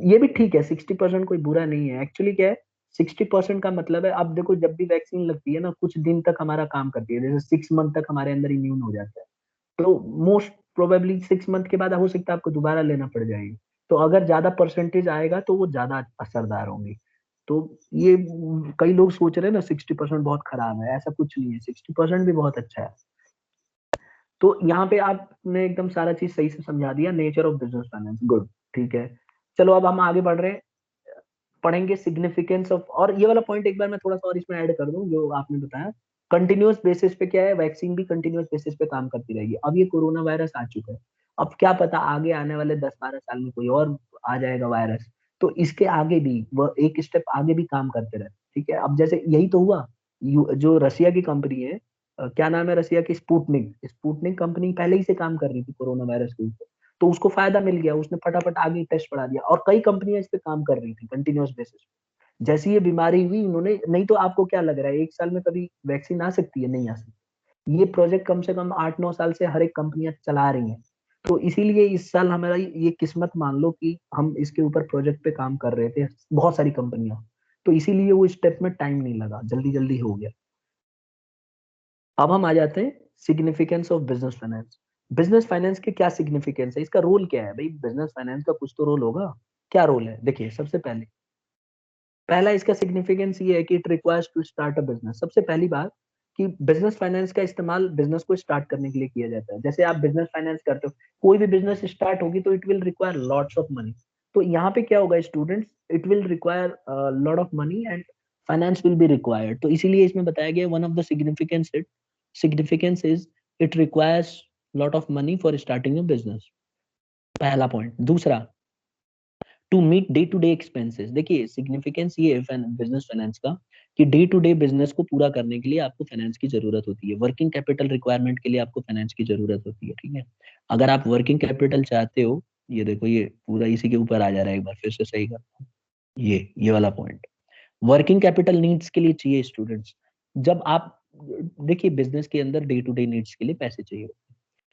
ये भी ठीक है। 60% कोई बुरा नहीं है। एक्चुअली क्या है, 60% का मतलब है, अब देखो जब भी वैक्सीन लगती है ना, कुछ दिन तक हमारा काम करती है, जैसे 6 मंथ तक हमारे अंदर इम्यून हो जाता है। तो मोस्ट प्रोबेबली 6 मंथ के बाद हो सकता है आपको दोबारा लेना पड़ जाएगी। तो अगर ज्यादा परसेंटेज आएगा तो वो ज्यादा असरदार होंगी। तो ये कई लोग सोच रहे हैं ना 60% बहुत खराब है, ऐसा कुछ नहीं है, 60% भी बहुत अच्छा है। तो यहाँ पे आपने एकदम सारा चीज सही से समझा दिया, nature of business finance, good. ठीक है, चलो अब हम आगे बढ़ रहे हैं, पढ़ेंगे सिग्निफिकेंस ऑफ। और ये वाला पॉइंट एक बार मैं थोड़ा सा और इसमें ऐड कर दूं, जो आपने बताया कंटिन्यूअस बेसिस पे क्या है, वैक्सीन भी कंटिन्यूअस बेसिस पे काम करती रहेगी। अब ये कोरोना वायरस आ चुका है, अब क्या पता आगे आने वाले 10-12 साल में कोई और आ जाएगा वायरस, तो इसके आगे भी वह एक स्टेप आगे भी काम करते रहे। ठीक है, अब जैसे यही तो हुआ, जो रसिया की कंपनी है, क्या नाम है रसिया की, स्पुतनिक, स्पुतनिक कंपनी पहले ही से काम कर रही थी कोरोना वायरस के ऊपर, तो उसको फायदा मिल गया, उसने फटाफट आगे टेस्ट बढ़ा दिया, और कई कंपनियां इस पे काम कर रही थी कंटिन्यूअस बेसिस पे। जैसी ये बीमारी हुई उन्होंने, नहीं तो आपको क्या लग रहा है 1 साल में कभी वैक्सीन आ सकती है? नहीं आ सकती। ये प्रोजेक्ट कम से कम 8-9 साल से हर एक कंपनियां चला रही हैं। तो इसीलिए इस साल हमारा ये किस्मत मान लो कि हम इसके ऊपर प्रोजेक्ट पे काम कर रहे थे, बहुत सारी कंपनियां, तो इसीलिए वो स्टेप में टाइम नहीं लगा, जल्दी जल्दी हो गया। अब हम आ जाते हैं significance of business finance. Business finance के क्या सिग्निफिकेंस है, इसका रोल क्या है भाई? बिजनेस फाइनेंस का कुछ तो रोल होगा। क्या रोल है? देखिए सबसे पहला इसका सिग्निफिकेंस ये है कि it requires to start a business. सबसे पहली बात कि बिजनेस फाइनेंस का इस्तेमाल बिजनेस को स्टार्ट करने के लिए किया जाता है। जैसे आप बिजनेस फाइनेंस करते हो, कोई भी बिजनेस स्टार्ट होगी तो it will require lots of money. तो यहाँ पे क्या होगा students, it will require lot of money and finance will be required. तो इसीलिए इसमें बताया गया one of the significance is it requires lot of money for starting a business. पहला पॉइंट। दूसरा, to meet day to day expenses. देखिए significance ये है बिजनेस फाइनेंस का कि डे टू डे बिजनेस को पूरा करने के लिए आपको फाइनेंस की जरूरत होती है। वर्किंग कैपिटल रिक्वायरमेंट के लिए आपको फाइनेंस की जरूरत होती है, ठीक है। अगर आप वर्किंग कैपिटल चाहते हो, ये देखो ये पूरा इसी के ऊपर आ जा रहा है, एक बार फिर से सही कर, ये वाला पॉइंट वर्किंग कैपिटल नीड्स के लिए चाहिए स्टूडेंट्स। जब आप देखिए बिजनेस के अंदर डे टू डे नीड्स के लिए पैसे चाहिए।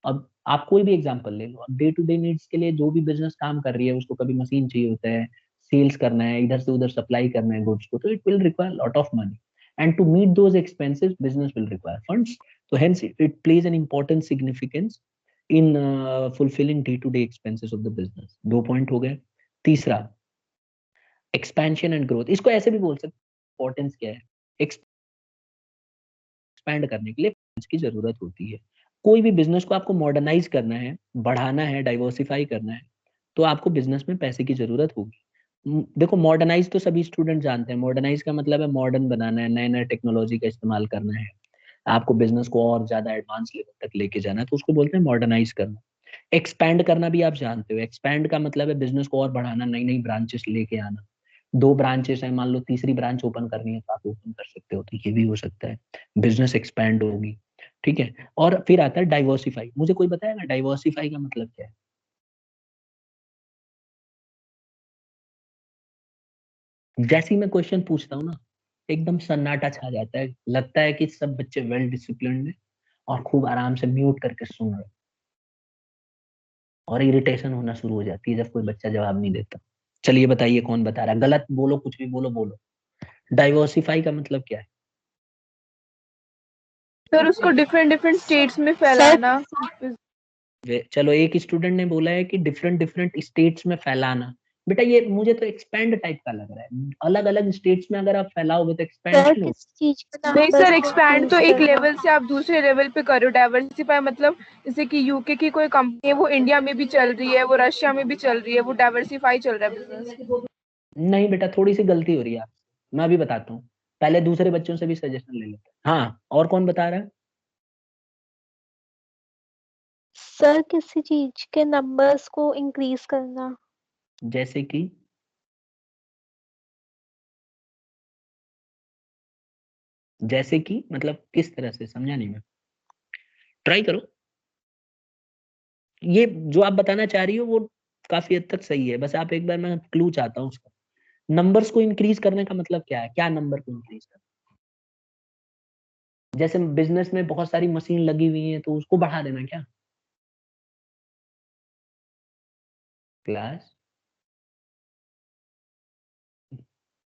अब आप कोई भी एग्जांपल ले लो, अब डे टू डे नीड्स के लिए जो भी बिजनेस काम कर रही है उसको कभी मशीन चाहिए होता है, सेल्स करना है, इधर से उधर सप्लाई करना है गुड्स को, तो it will require lot of money and to meet those expenses business will require funds. तो hence it plays an important significance in fulfilling day to day expenses of the business. 2 point हो गए। तीसरा, expansion and growth. इसको ऐसे भी बोल सकते हैं, इंपॉर्टेंस क्या है, एक्सपैंड करने के लिए funds की जरूरत होती है। कोई भी बिजनेस को आपको मॉडर्नाइज करना है, बढ़ाना है, डाइवर्सिफाई करना है, तो आपको बिजनेस में पैसे की जरूरत होगी। देखो मॉडर्नाइज तो सभी स्टूडेंट जानते हैं, मॉडर्नाइज का मतलब है मॉडर्न बनाना है, नए नए टेक्नोलॉजी का इस्तेमाल करना है, आपको बिजनेस को और ज्यादा एडवांस लेवल तक लेके जाना है, तो उसको बोलते हैं मॉडर्नाइज करना। एक्सपैंड करना भी आप जानते हो, एक्सपैंड का मतलब है बिजनेस को और बढ़ाना, नई नई ब्रांचेस लेके आना। 2 ब्रांचेस है, मान लो तीसरी ब्रांच ओपन करनी है तो आप ओपन कर सकते हो, तो ये भी हो सकता है, बिजनेस एक्सपैंड होगी, ठीक है। और फिर आता है डाइवर्सिफाई। मुझे कोई बताएगा डाइवर्सिफाई का मतलब क्या है? जैसे ही मैं क्वेश्चन पूछता हूँ ना, एकदम सन्नाटा छा जाता है, लगता है कि सब बच्चे वेल डिसिप्लिन्ड है और खूब आराम से म्यूट करके सुन रहे हैं, और इरिटेशन होना शुरू हो जाती है जब कोई बच्चा जवाब नहीं देता। चलिए बताइए कौन बता रहा है? गलत बोलो, कुछ भी बोलो बोलो। डाइवर्सिफाई का मतलब क्या है? सर उसको डिफरेंट डिफरेंट स्टेट्स में सर फैलाना। चलो एक स्टूडेंट ने बोला है कि डिफरेंट डिफरेंट स्टेट्स में फैलाना। बेटा ये मुझे तो एक्सपेंड टाइप का लग रहा है, अलग अलग स्टेट्स में अगर आप फैलाओगे तो सर एक्सपेंशन होगा। किस चीज का नहीं नंबर्स सर, को एक्सपैंड तो इंक्रीज एक करना। लेवल से आप दूसरे लेवल पे करो। डाइवर्सिफाई मतलब जैसे कि यूके की कोई कंपनी है, वो इंडिया में भी चल रही है, वो रशिया में भी चल रही है, वो डाइवर्सिफाई चल रहा है बिजनेस। नहीं बेटा थोड़ी सी गलती हो रही है आप, मैं अभी बताता हूँ, पहले दूसरे बच्चों से भी सजेशन ले लेते हैं। हाँ और कौन बता रहा है? सर किसी चीज के नंबर्स को इंक्रीज करना। जैसे कि मतलब किस तरह से, समझा नहीं मैं, ट्राई करो। ये जो आप बताना चाह रही हो वो काफी हद तक सही है, बस आप एक बार, मैं क्लू चाहता हूँ उसका। नंबर्स को इंक्रीज करने का मतलब क्या है? क्या नंबर को इंक्रीज करना? जैसे बिजनेस में बहुत सारी मशीन लगी हुई है तो उसको बढ़ा देना क्या? क्लास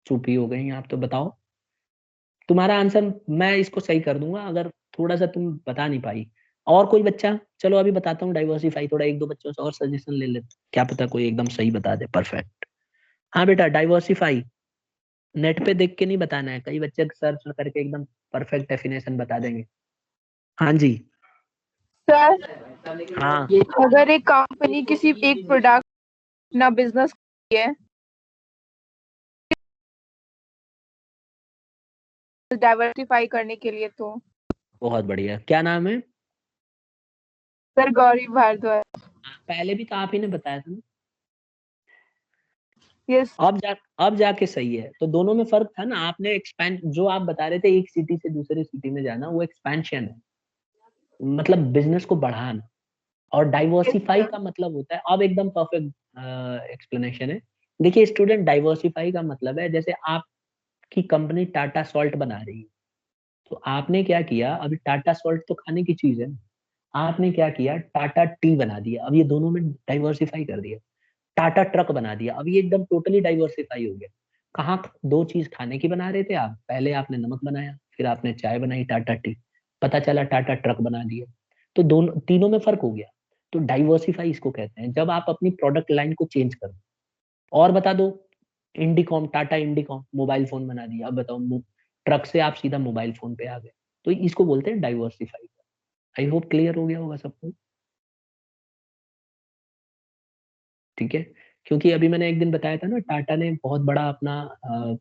चुप ही हो गई आप, तो बताओ तुम्हारा आंसर। मैं इसको सही कर दूंगा अगर थोड़ा सा तुम बता नहीं पाई। और कोई बच्चा? चलो अभी बताता हूँ डाइवर्सिफाई, थोड़ा एक दो बच्चों से और सजेशन ले लेते, क्या पता कोई एकदम सही बता दे, परफेक्ट। हाँ बेटा डाइवर्सिफाई नेट पे देख के नहीं बताना है, कई बच्चे सर्च करके एकदम परफेक्ट डेफिनेशन बता देंगे। हाँ जी। सर हाँ अगर एक कंपनी किसी एक प्रोडक्ट ना बिजनेस है डाइवर्सिफाई करने के लिए, तो बहुत बढ़िया, क्या नाम है? सर गौरी भारद्वाज। पहले भी तो आप ही ने बताया था ना। यस। अब जाके सही है, तो दोनों में फर्क था ना। आपने एक्सपेंड, जो आप बता रहे थे एक सिटी से दूसरे सिटी में जाना, वो एक्सपेंशन है, मतलब बिजनेस को बढ़ाना। और डाइवर्सिफाई का मतलब होता है, अब एकदम परफेक्ट एक्सप्लेनेशन है। देखिए स्टूडेंट, डाइवर्सिफाई का मतलब है जैसे आपकी कंपनी टाटा सॉल्ट बना रही है, तो आपने क्या किया, अभी टाटा सॉल्ट तो खाने की चीज है ना, आपने क्या किया, टाटा टी बना दिया, अब ये दोनों में डाइवर्सिफाई कर दिया। टाटा ट्रक बना दिया, अब ये एकदम टोटली डाइवर्सिफाई हो गया। कहाँ दो चीज खाने की बना रहे थे आप, पहले आपने नमक बनाया, फिर आपने चाय बनाई टाटा टी, पता चला टाटा ट्रक बना दिया, तो दोनों तीनों में फर्क हो गया। तो डाइवर्सिफाई इसको कहते हैं, जब आप अपनी प्रोडक्ट लाइन को चेंज करो। और बता दो, इंडिकॉम, टाटा इंडिकॉम मोबाइल फोन बना दिया, अब बताओ ट्रक से आप सीधा मोबाइल फोन पे आ गए। तो इसको बोलते हैं डाइवर्सिफाई। आई होप क्लियर हो गया होगा सबको, ठीक है। क्योंकि अभी मैंने एक दिन बताया था ना, टाटा ने बहुत बड़ा अपना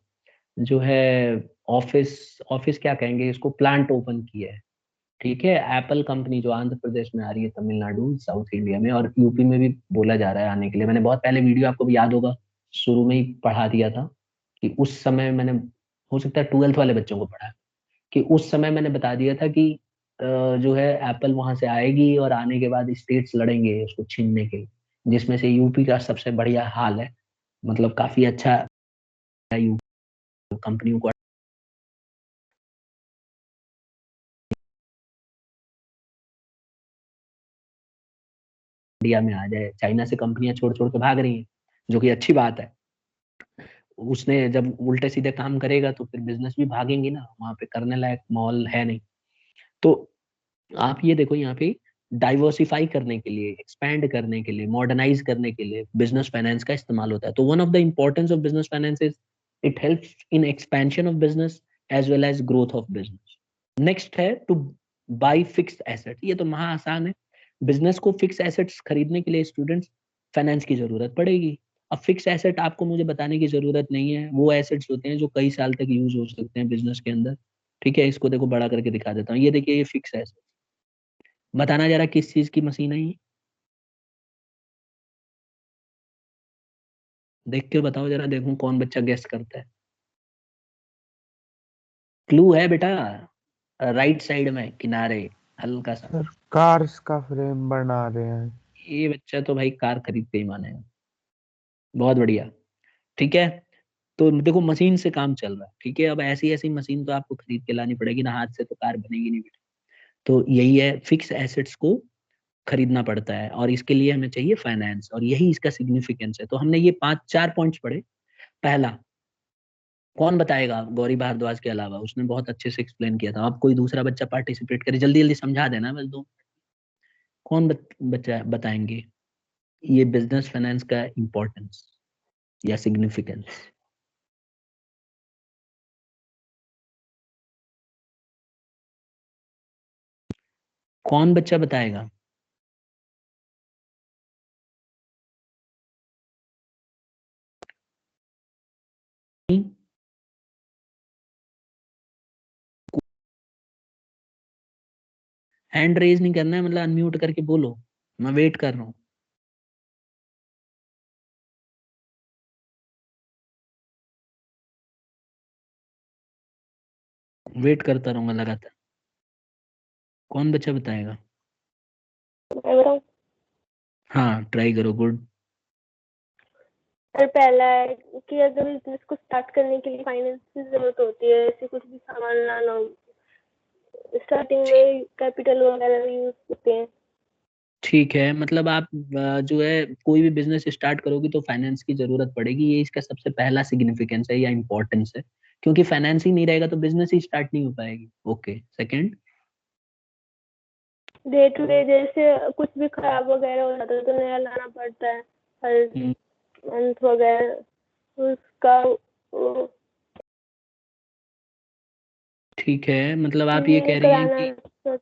जो है ऑफिस, ऑफिस क्या कहेंगे इसको, प्लांट ओपन किया है, ठीक है। एप्पल कंपनी जो आंध्र प्रदेश में आ रही है, तमिलनाडु, साउथ इंडिया में, और यूपी में भी बोला जा रहा है आने के लिए। मैंने बहुत पहले वीडियो, आपको भी याद होगा, शुरू में ही पढ़ा दिया था कि उस समय मैंने, हो सकता है 12th वाले बच्चों को पढ़ा, कि उस समय मैंने बता दिया था कि जो है एप्पल वहां से आएगी और आने के बाद स्टेट्स लड़ेंगे उसको छीनने के लिए, जिसमें से यूपी का सबसे बढ़िया हाल है, मतलब काफी अच्छा है यूपी कंपनियों को इंडिया में आ जाए। चाइना से कंपनियां छोड़ छोड़ के भाग रही हैं, जो कि अच्छी बात है। उसने जब उल्टे सीधे काम करेगा तो फिर बिजनेस भी भागेंगी ना, वहां पे करने लायक माहौल है नहीं। तो आप ये देखो, यहाँ पे डाइवर्सिफाई करने के लिए, एक्सपैंड करने के लिए, मॉडर्नाइज करने के लिए बिजनेस फाइनेंस का इस्तेमाल होता है। तो one of the importance of business finance is it helps in expansion of business as well as growth of business. Next है टू बाई फिक्स्ड एसेट। ये तो महा आसान है। बिजनेस को फिक्स एसेट्स खरीदने के लिए स्टूडेंट्स फाइनेंस की जरूरत पड़ेगी। अब फिक्स एसेट आपको मुझे बताने की जरूरत नहीं है, वो एसेट्स होते हैं जो कई साल तक यूज हो सकते हैं बिजनेस के अंदर, ठीक है। इसको देखो बड़ा करके दिखा देता हूँ, ये देखिए ये फिक्स एसेट, बताना जरा किस चीज की मशीन है ये, देख के बताओ जरा, देखूं कौन बच्चा गेस करता है। क्लू है बेटा, राइट साइड में किनारे हल्का सा। सर कार्स का फ्रेम बना रहे हैं। ये बच्चा तो भाई कार खरीद के ही मानेगा, बहुत बढ़िया, ठीक है। तो देखो मशीन से काम चल रहा है, ठीक है। अब ऐसी ऐसी मशीन तो आपको खरीद के लानी पड़ेगी ना, हाथ से तो कार बनेगी नहीं बेटा। तो यही है, फिक्स एसेट्स को खरीदना पड़ता है और इसके लिए हमें चाहिए फाइनेंस, और यही इसका सिग्निफिकेंस है। तो हमने ये 5 4 पॉइंट्स पढ़े। पहला, कौन बताएगा गौरी भारद्वाज के अलावा, उसने बहुत अच्छे से एक्सप्लेन किया था। अब कोई दूसरा बच्चा पार्टिसिपेट करे, जल्दी जल्दी समझा देना बस दो। कौन बच्चा बताएंगे ये बिजनेस फाइनेंस का इम्पोर्टेंस या सिग्निफिकेंस? कौन बच्चा बताएगा? हैंड रेज नहीं करना है, मतलब अनम्यूट करके बोलो, मैं वेट कर रहा हूँ। वेट करता रहूंगा लगातार। कौन बच्चा बताएगा? हाँ ट्राई करो, गुड। सर पहला है कि अगर बिजनेस को स्टार्ट करने के लिए फाइनेंस की जरूरत होती है, ऐसे कुछ भी सामान लाना हो, स्टार्टिंग में कैपिटल वगैरह यूज करते हैं। ठीक है, मतलब आप जो है कोई भी बिजनेस स्टार्ट करोगी तो फाइनेंस की जरूरत पड़ेगी, ये इसका सबसे पहला सिग्निफिकेंस है या इम्पोर्टेंस है, क्योंकि फाइनेंस ही नहीं रहेगा तो बिजनेस ही स्टार्ट नहीं हो पाएगी। Okay, second, day to day जैसे कुछ भी खराब वगैरह हो जाता है तो नया लाना पड़ता है हर मंथ वगैरह, तो उसका ठीक है, मतलब आप ये क्लीनिंग कह रही हैं कि, कराना।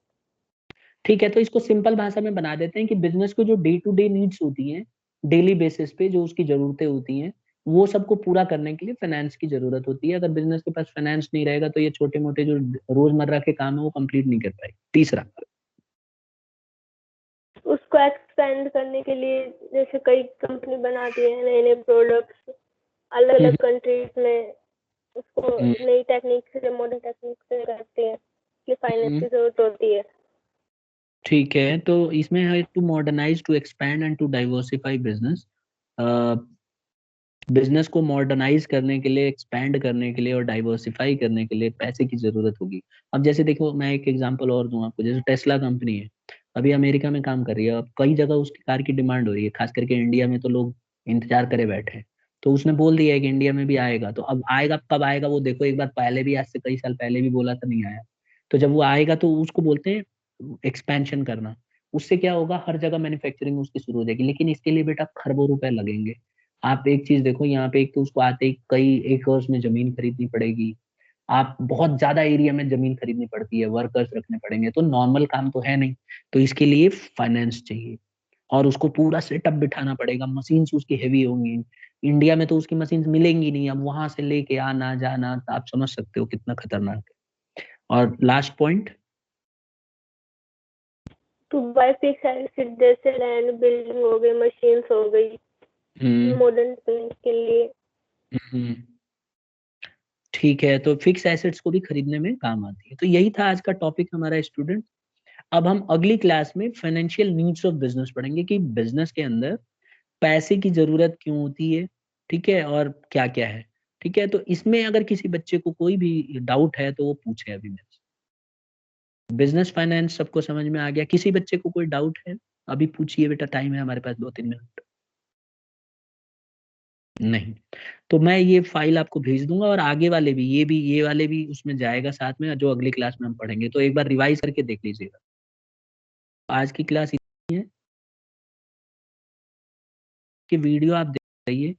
ठीक है, तो इसको सिंपल भाषा में बना देते हैं कि बिजनेस को जो डे टू डे नीड्स होती हैं, डेली बेसिस पे जो उसकी जरूरतें होती हैं, वो सबको पूरा करने के लिए फाइनेंस की जरूरत होती है। अगर बिजनेस के पास फाइनेंस नहीं रहेगा तो ये छोटे मोटे जो रोजमर्रा के काम है वो कंप्लीट नहीं कर पाएगी। तीसरा, उसको एक्सपेंड करने के लिए जैसे कई कंपनी बनाती है नए नए प्रोडक्ट्स अलग अलग कंट्रीज में, उसको नई टेक्निक से, मॉडर्न टेक्निक से करते हैं, इसलिए फाइनेंस की जरूरत होती है। ठीक है, तो इसमें है to modernise, to expand and to diversify business. Business को मॉडर्नाइज करने के लिए, एक्सपैंड करने के लिए और डाइवर्सिफाई करने के लिए पैसे की जरूरत होगी। अब जैसे देखो, मैं एक एग्जांपल और दूं आपको, जैसे टेस्ला कंपनी है, अभी अमेरिका में काम कर रही है, अब कई जगह उसकी कार की डिमांड हो रही है, खास करके इंडिया में तो लोग इंतजार करे बैठे हैं। तो उसने बोल दिया है कि इंडिया में भी आएगा, तो अब आएगा, कब आएगा वो देखो एक बार, पहले भी, आज से कई साल पहले भी बोला था, नहीं आया। तो जब वो आएगा तो उसको बोलते हैं एक्सपेंशन करना। उससे क्या होगा, हर जगह मैन्युफैक्चरिंग उसकी शुरू हो जाएगी, लेकिन इसके लिए बेटा खरबों रुपए लगेंगे। आप एक चीज देखो, यहाँ पे एक तो उसको आते ही कई एकर्स में जमीन खरीदनी पड़ेगी, आप बहुत ज्यादा एरिया में जमीन खरीदनी पड़ती है, वर्कर्स रखने पड़ेंगे, तो नॉर्मल काम तो है नहीं। तो इसके लिए फाइनेंस चाहिए, और उसको पूरा सेटअप बिठाना पड़ेगा, मशीन्स उसकी हेवी होंगी। इंडिया में तो उसकी मशीन्स मिलेंगी नहीं, अब वहां से लेके आना जाना, तो आप समझ सकते हो कितना खतरनाक है। और last point, to buy fix asset जैसे लैंड, बिल्डिंग हो गई, मशीन्स हो गई, मॉडर्न के लिए। ठीक है, तो फिक्स एसेट्स को भी खरीदने में काम आती है। तो यही था आज का टॉपिक हमारा स्टूडेंट। अब हम अगली क्लास में फाइनेंशियल नीड्स ऑफ बिजनेस पढ़ेंगे कि बिजनेस के अंदर पैसे की जरूरत क्यों होती है, ठीक है, और क्या क्या है। ठीक है, तो इसमें अगर किसी बच्चे को कोई भी डाउट है तो वो पूछे अभी मेरे से। बिजनेस फाइनेंस सबको समझ में आ गया? किसी बच्चे को कोई डाउट है अभी पूछिए बेटा, टाइम है हमारे पास 2-3 मिनट। नहीं, तो मैं ये फाइल आपको भेज दूंगा, और आगे वाले भी, ये वाले भी उसमें जाएगा साथ में, जो अगली क्लास में हम पढ़ेंगे। तो एक बार रिवाइज करके देख लीजिएगा। आज की क्लास इतनी है कि वीडियो आप देख रहिए,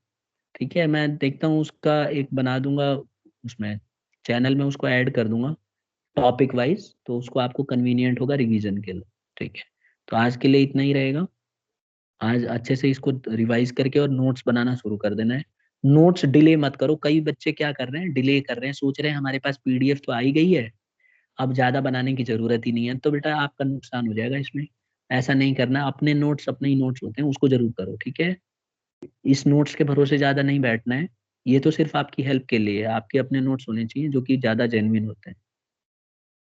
ठीक है, मैं देखता हूँ उसका एक बना दूंगा, उसमें चैनल में उसको ऐड कर दूंगा टॉपिक वाइज, तो उसको आपको कन्वीनियंट होगा रिवीजन के लिए। ठीक है, तो आज के लिए इतना ही रहेगा। आज अच्छे से इसको रिवाइज करके और नोट्स बनाना शुरू कर देना है। नोट्स डिले मत करो, कई बच्चे क्या कर रहे हैं, डिले कर रहे हैं, सोच रहे हैं हमारे पास पीडीएफ तो आई गई है, अब ज्यादा बनाने की जरूरत ही नहीं है। तो बेटा आपका नुकसान हो जाएगा इसमें। ऐसा नहीं करना, अपने नोट्स अपने ही नोट्स होते हैं, उसको जरूर करो, ठीक है। इस नोट्स के भरोसे ज्यादा नहीं बैठना है, ये तो सिर्फ आपकी हेल्प के लिए है, आपके अपने नोट्स होने चाहिए जो कि ज्यादा जेन्युइन होते हैं।